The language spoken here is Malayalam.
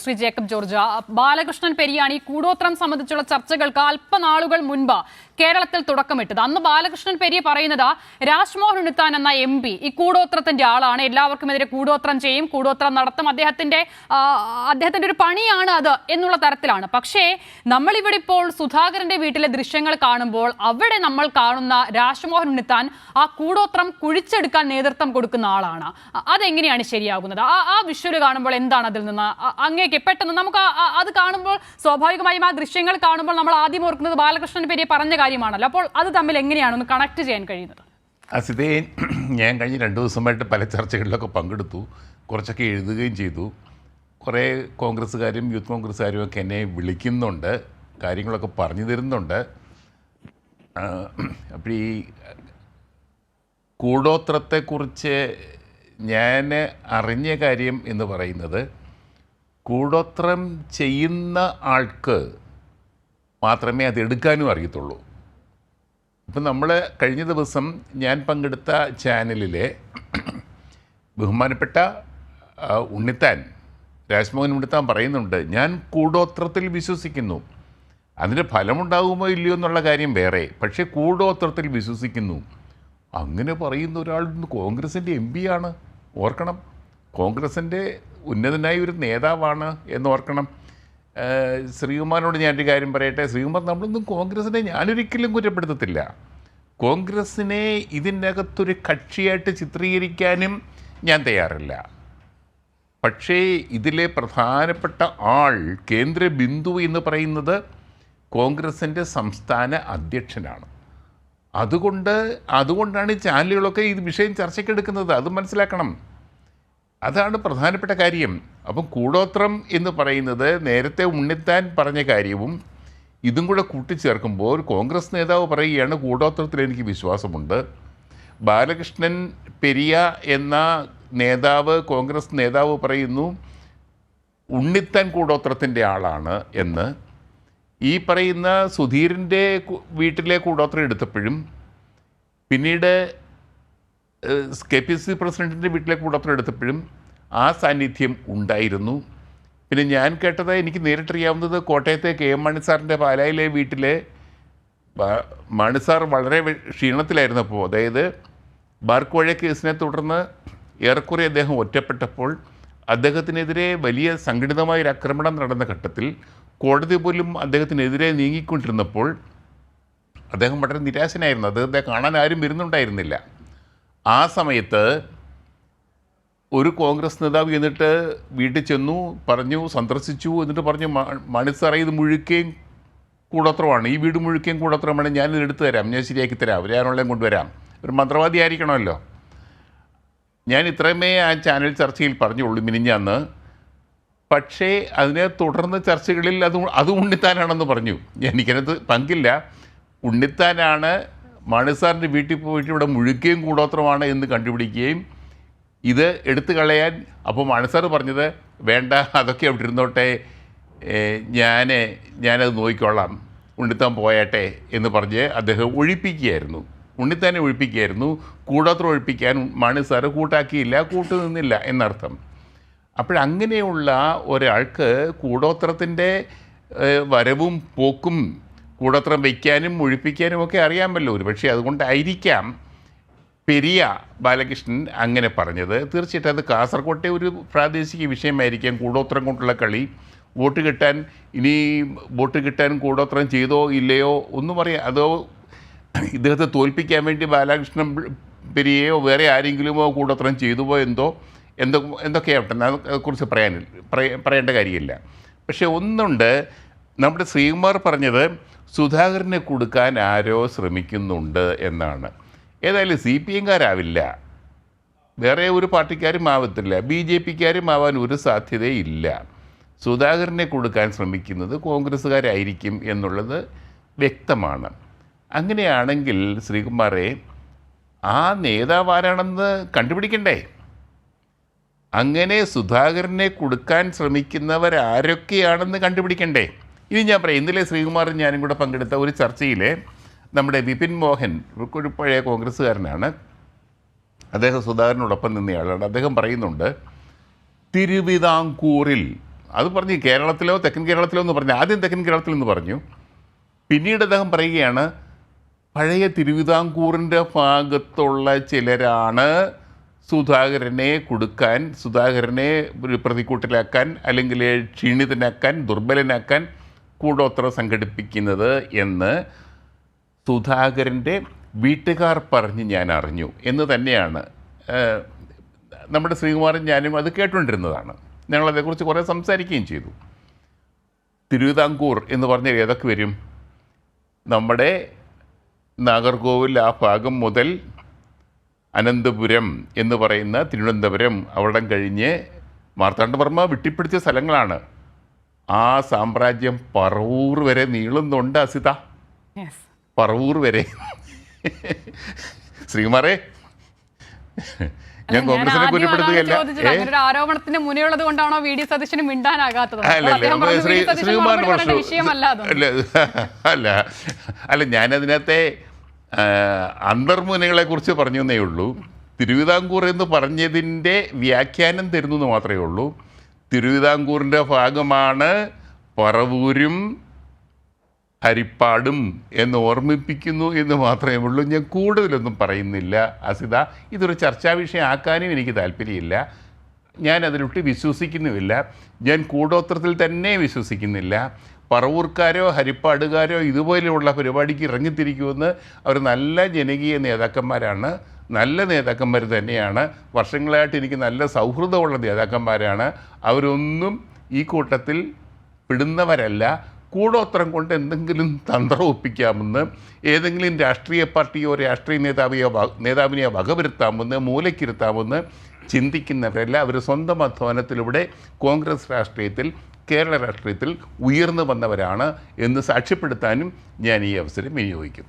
ശ്രീ ജേക്കബ് ജോർജ്, ബാലകൃഷ്ണൻ പെരിയാണി കൂടോത്രം സംബന്ധിച്ചുള്ള ചർച്ചകൾക്ക് അല്പനാളുകൾ മുൻപ് കേരളത്തിൽ തുടക്കമിട്ടത്. അന്ന് ബാലകൃഷ്ണൻ പെരിയ പറയുന്നത് രാജ്മോഹൻ ഉണ്ണിത്താൻ എന്ന MP ഈ കൂടോത്രത്തിന്റെ ആളാണ്, എല്ലാവർക്കുമെതിരെ കൂടോത്രം ചെയ്യും, കൂടോത്രം നടത്തും, അദ്ദേഹത്തിന്റെ ഒരു പണിയാണ് അത് എന്നുള്ള തരത്തിലാണ്. പക്ഷേ നമ്മളിവിടെ ഇപ്പോൾ സുധാകരന്റെ വീട്ടിലെ ദൃശ്യങ്ങൾ കാണുമ്പോൾ അവിടെ നമ്മൾ കാണുന്ന രാജ്മോഹൻ ഉണ്ണിത്താൻ ആ കൂടോത്രം കുഴിച്ചെടുക്കാൻ നേതൃത്വം കൊടുക്കുന്ന ആളാണ്. അതെങ്ങനെയാണ് ശരിയാകുന്നത്? ആ വിഷ്വൽ കാണുമ്പോൾ എന്താണ് അതിൽ നിന്ന് അങ്ങേക്ക് പെട്ടെന്ന് നമുക്ക് അത് കാണുമ്പോൾ സ്വാഭാവികമായും ആ ദൃശ്യങ്ങൾ കാണുമ്പോൾ നമ്മൾ ആദ്യം ഓർക്കുന്നത് ബാലകൃഷ്ണൻ പെരിയ പറഞ്ഞ കാര്യമാണല്ലോ. അപ്പോൾ അത് തമ്മിൽ എങ്ങനെയാണ് ഒന്ന് കണക്ട് ചെയ്യാൻ കഴിയുന്നത്? അസിതേ, ഞാൻ കഴിഞ്ഞ 2 ദിവസമായിട്ട് പല ചർച്ചകളിലൊക്കെ പങ്കെടുത്തു, കുറച്ചൊക്കെ എഴുതുകയും ചെയ്തു. കുറേ കോൺഗ്രസ്സുകാരും യൂത്ത് കോൺഗ്രസ്സുകാരും ഒക്കെ എന്നെ വിളിക്കുന്നുണ്ട്, കാര്യങ്ങളൊക്കെ പറഞ്ഞു തരുന്നുണ്ട്. അപ്പോൾ ഈ കൂടോത്രത്തെക്കുറിച്ച് ഞാൻ അറിഞ്ഞ കാര്യം എന്ന് പറയുന്നത്, കൂടോത്രം ചെയ്യുന്ന ആൾക്ക് മാത്രമേ അത് എടുക്കാനും അറിയത്തുള്ളൂ. ഇപ്പം നമ്മൾ കഴിഞ്ഞ ദിവസം ഞാൻ പങ്കെടുത്ത ചാനലിലെ ബഹുമാനപ്പെട്ട ഉണ്ണിത്താൻ, രാജ്മോഹൻ ഉണ്ണിത്താൻ പറയുന്നുണ്ട്, ഞാൻ കൂടോത്രത്തിൽ വിശ്വസിക്കുന്നു. അതിൻ്റെ ഫലമുണ്ടാകുമോ ഇല്ലയോ എന്നുള്ള കാര്യം വേറെ, പക്ഷേ കൂടോത്രത്തിൽ വിശ്വസിക്കുന്നു. അങ്ങനെ പറയുന്ന ഒരാൾ കോൺഗ്രസിൻ്റെ MP ആണ്, ഓർക്കണം. കോൺഗ്രസിൻ്റെ ഉന്നതനായ ഒരു നേതാവാണ് എന്നോർക്കണം. ശ്രീകുമാറിനോട് ഞാനൊരു കാര്യം പറയട്ടെ. ശ്രീകുമാർ, നമ്മളൊന്നും കോൺഗ്രസിനെ ഞാനൊരിക്കലും കുറ്റപ്പെടുത്തത്തില്ല. കോൺഗ്രസിനെ ഇതിനകത്തൊരു കക്ഷിയായിട്ട് ചിത്രീകരിക്കാനും ഞാൻ തയ്യാറില്ല. പക്ഷേ ഇതിലെ പ്രധാനപ്പെട്ട ആൾ, കേന്ദ്ര ബിന്ദു എന്ന് പറയുന്നത് കോൺഗ്രസിൻ്റെ സംസ്ഥാന അധ്യക്ഷനാണ്. അതുകൊണ്ടാണ് ഈ ചാനലുകളൊക്കെ ഈ വിഷയം ചർച്ചയ്ക്കെടുക്കുന്നത്. അത് മനസ്സിലാക്കണം. അതാണ് പ്രധാനപ്പെട്ട കാര്യം. അപ്പം കൂടോത്രം എന്ന് പറയുന്നത് നേരത്തെ ഉണ്ണിത്താൻ പറഞ്ഞ കാര്യവും ഇതും കൂടെ കൂട്ടിച്ചേർക്കുമ്പോൾ കോൺഗ്രസ് നേതാവ് പറയുകയാണ്, കൂടോത്രത്തിൽ എനിക്ക് വിശ്വാസമുണ്ട്. ബാലകൃഷ്ണൻ പെരിയ എന്ന നേതാവ്, കോൺഗ്രസ് നേതാവ് പറയുന്നു ഉണ്ണിത്താൻ കൂടോത്രത്തിൻ്റെ ആളാണ് എന്ന്. ഈ പറയുന്ന സുധീറിൻ്റെ വീട്ടിലെ കൂടോത്രം എടുത്തപ്പോഴും പിന്നീട് KPCC പ്രസിഡൻറ്റിൻ്റെ വീട്ടിലെ കൂടോത്രം എടുത്തപ്പോഴും ആ സാന്നിധ്യം ഉണ്ടായിരുന്നു. പിന്നെ ഞാൻ കേട്ടത്, എനിക്ക് നേരിട്ടറിയാവുന്നത്, കോട്ടയത്തെ KM മാണി സാറിൻ്റെ പാലായിലെ വീട്ടിലെ മാണി സാർ വളരെ ക്ഷീണത്തിലായിരുന്നപ്പോൾ, അതായത് ബാർക്കോഴ കേസിനെ തുടർന്ന് ഏറെക്കുറെ അദ്ദേഹം ഒറ്റപ്പെട്ടപ്പോൾ അദ്ദേഹത്തിനെതിരെ വലിയ സംഘടിതമായൊരു ആക്രമണം നടന്ന ഘട്ടത്തിൽ കോടതി പോലും അദ്ദേഹത്തിനെതിരെ നീങ്ങിക്കൊണ്ടിരുന്നപ്പോൾ അദ്ദേഹം വളരെ നിരാശനായിരുന്നു. അദ്ദേഹത്തെ കാണാൻ ആരും വരുന്നുണ്ടായിരുന്നില്ല. ആ സമയത്ത് ഒരു കോൺഗ്രസ് നേതാവ് എന്നിട്ട് വീട്ടിൽ ചെന്നു, പറഞ്ഞു, സന്ദർശിച്ചു. എന്നിട്ട് പറഞ്ഞു, മാണി സാറേ, ഇത് മുഴുക്കുകയും കൂടോത്രമാണ്, ഈ വീട് മുഴുക്കുകയും കൂടോത്രമാണ്, ഞാനിത് എടുത്തു തരാം, ഞാൻ ശരിയാക്കി തരാം, ഒരാളുകളെയും കൊണ്ടുവരാം. ഒരു മന്ത്രവാദി ആയിരിക്കണമല്ലോ. ഞാൻ ഇത്രയുമേ ആ ചാനൽ ചർച്ചയിൽ പറഞ്ഞുള്ളൂ മിനിഞ്ഞാന്ന്. പക്ഷേ അതിനെ തുടർന്ന് ചർച്ചകളിൽ അത് ഉണ്ണിത്താനാണെന്ന് പറഞ്ഞു. എനിക്കതിനകത്ത് പങ്കില്ല. ഉണ്ണിത്താനാണ് മാണി സാറിൻ്റെ വീട്ടിൽ പോയിട്ട് ഇവിടെ മുഴുക്കുകയും കൂടോത്രമാണ് എന്ന് കണ്ടുപിടിക്കുകയും ഇത് എടുത്തു കളയാൻ, അപ്പോൾ മാണി സാറ് പറഞ്ഞത്, വേണ്ട, അതൊക്കെ അവിടെ ഇരുന്നോട്ടെ, ഞാനത് നോക്കിക്കൊള്ളാം, ഉണ്ണിത്താൻ പോയാട്ടെ എന്ന് പറഞ്ഞ് അദ്ദേഹം ഒഴിപ്പിക്കുകയായിരുന്നു, ഉണ്ണിത്താനെ ഒഴിപ്പിക്കുകയായിരുന്നു. കൂടോത്രം ഒഴിപ്പിക്കാൻ മാണി സാറ് കൂട്ടാക്കിയില്ല, കൂട്ടുനിന്നില്ല എന്നർത്ഥം. അപ്പോഴങ്ങനെയുള്ള ഒരാൾക്ക് കൂടോത്രത്തിൻ്റെ വരവും പോക്കും, കൂടോത്രം വയ്ക്കാനും ഒഴിപ്പിക്കാനും ഒക്കെ അറിയാമല്ലോ. ഒരു പക്ഷേ അതുകൊണ്ടായിരിക്കാം പെരിയ ബാലകൃഷ്ണൻ അങ്ങനെ പറഞ്ഞത്. തീർച്ചയായിട്ടും അത് കാസർകോട്ടെ ഒരു പ്രാദേശിക വിഷയമായിരിക്കാം, കൂടോത്രം കൊണ്ടുള്ള കളി. വോട്ട് കിട്ടാൻ കൂടോത്രം ചെയ്തോ ഇല്ലയോ ഒന്നും പറയാം. അതോ ഇദ്ദേഹത്തെ തോൽപ്പിക്കാൻ വേണ്ടി ബാലകൃഷ്ണൻ പെരിയയോ വേറെ ആരെങ്കിലുമോ കൂടോത്രം ചെയ്തുവോ എന്തൊക്കെയാവട്ടെ, അതേക്കുറിച്ച് പറയേണ്ട കാര്യമില്ല. പക്ഷേ ഒന്നുണ്ട്, നമ്മുടെ ശ്രീകുമാർ പറഞ്ഞത് സുധാകരനെ കൊടുക്കാൻ ആരോ ശ്രമിക്കുന്നുണ്ട് എന്നാണ്. ഏതായാലും CPM-കാരാവില്ല, വേറെ ഒരു പാർട്ടിക്കാരും ആവത്തില്ല, BJP-ക്കാരും ആവാൻ ഒരു സാധ്യതയില്ല. സുധാകരനെ കൊടുക്കാൻ ശ്രമിക്കുന്നത് കോൺഗ്രസ്സുകാരായിരിക്കും എന്നുള്ളത് വ്യക്തമാണ്. അങ്ങനെയാണെങ്കിൽ ശ്രീകുമാറെ, ആ നേതാവ് ആരാണെന്ന് കണ്ടുപിടിക്കണ്ടേ? അങ്ങനെ സുധാകരനെ കൊടുക്കാൻ ശ്രമിക്കുന്നവരാരൊക്കെയാണെന്ന് കണ്ടുപിടിക്കണ്ടേ? ഇനി ഞാൻ പറയാം. ഇന്നലെ ശ്രീകുമാറും ഞാനും കൂടെ പങ്കെടുത്ത ഒരു ചർച്ചയിൽ നമ്മുടെ വിപിൻ മോഹൻ, ഒരു പഴയ കോൺഗ്രസ്സുകാരനാണ്, അദ്ദേഹം സുധാകരനോടൊപ്പം നിന്നയാളാണ്. അദ്ദേഹം പറയുന്നുണ്ട്, തിരുവിതാംകൂറിൽ അത് പറഞ്ഞ് കേരളത്തിലോ തെക്കൻ കേരളത്തിലോ എന്ന് പറഞ്ഞു. ആദ്യം തെക്കൻ കേരളത്തിൽ എന്ന് പറഞ്ഞു. പിന്നീട് അദ്ദേഹം പറയുകയാണ് പഴയ തിരുവിതാംകൂറിൻ്റെ ഭാഗത്തുള്ള ചിലരാണ് സുധാകരനെ കൊടുക്കാൻ, സുധാകരനെ ഒരു പ്രതിക്കൂട്ടിലാക്കാൻ, അല്ലെങ്കിൽ ക്ഷീണിതനാക്കാൻ, ദുർബലനാക്കാൻ കൂടോത്രം സംഘടിപ്പിക്കുന്നത് എന്ന് സുധാകരൻ്റെ വീട്ടുകാർ പറഞ്ഞ് ഞാൻ അറിഞ്ഞു എന്ന് തന്നെയാണ്. നമ്മുടെ ശ്രീകുമാറും ഞാനും അത് കേട്ടുകൊണ്ടിരുന്നതാണ്. ഞങ്ങളതേക്കുറിച്ച് കുറേ സംസാരിക്കുകയും ചെയ്തു. തിരുവിതാംകൂർ എന്ന് പറഞ്ഞാൽ ഏതൊക്കെ വരും? നമ്മുടെ നാഗർകോവിൽ ആ ഭാഗം മുതൽ അനന്തപുരം എന്ന് പറയുന്ന തിരുവനന്തപുരം അവിടം കഴിഞ്ഞ് മാർത്താണ്ഡവർമ്മ വിട്ടിപ്പിടിച്ച സ്ഥലങ്ങളാണ്. ആ സാമ്രാജ്യം പറവൂർ വരെ നീളുന്നുണ്ട് അസിത, പറവൂർ വരെ. ശ്രീകുമാറേ, ഞാൻ കോൺഗ്രസിനെ കുറ്റപ്പെടുത്തുകയല്ല. ആരോപണത്തിന് മുന്നിലുള്ളത് കൊണ്ടാണോ വി.ഡി. സതീശന് മിണ്ടാനാകാത്തത്? അല്ല, ഞാനതിനകത്തെ അന്തർമുനകളെ കുറിച്ച് പറഞ്ഞു എന്നേ ഉള്ളൂ. തിരുവിതാംകൂർ എന്ന് പറഞ്ഞതിൻ്റെ വ്യാഖ്യാനം തരുന്നു എന്ന് മാത്രമേ ഉള്ളൂ. തിരുവിതാംകൂറിൻ്റെ ഭാഗമാണ് പറവൂരും ഹരിപ്പാടും എന്ന് ഓർമ്മിപ്പിക്കുന്നു എന്ന് മാത്രമേ ഉള്ളൂ. ഞാൻ കൂടുതലൊന്നും പറയുന്നില്ല അസിത. ഇതൊരു ചർച്ചാ വിഷയം ആക്കാനും എനിക്ക് താല്പര്യമില്ല. ഞാൻ അതിലൊട്ട് വിശ്വസിക്കുന്നുമില്ല. ഞാൻ കൂടോത്രത്തിൽ തന്നെ വിശ്വസിക്കുന്നില്ല. പറവൂർക്കാരോ ഹരിപ്പാടുകാരോ ഇതുപോലെയുള്ള പരിപാടിക്ക് ഇറങ്ങിത്തിരിക്കുമെന്ന് അവർ നല്ല ജനകീയ നേതാക്കന്മാരാണ്, നല്ല നേതാക്കന്മാർ തന്നെയാണ്. വർഷങ്ങളായിട്ട് എനിക്ക് നല്ല സൗഹൃദമുള്ള നേതാക്കന്മാരാണ്. അവരൊന്നും ഈ കൂട്ടത്തിൽ പെടുന്നവരല്ല. കൂടോത്രം കൊണ്ട് എന്തെങ്കിലും തന്ത്രം ഒപ്പിക്കാമെന്ന്, ഏതെങ്കിലും രാഷ്ട്രീയ പാർട്ടിയോ രാഷ്ട്രീയ നേതാവിനെയോ വകവരുത്താമെന്ന്, മൂലയ്ക്കിരുത്താമെന്ന് ചിന്തിക്കുന്നവരല്ല. അവർ സ്വന്തം അധ്വാനത്തിലൂടെ കോൺഗ്രസ് രാഷ്ട്രീയത്തിൽ, കേരള രാഷ്ട്രീയത്തിൽ ഉയർന്നു വന്നവരാണ് എന്ന് സാക്ഷ്യപ്പെടുത്താനും ഞാൻ ഈ അവസരം വിനിയോഗിക്കും.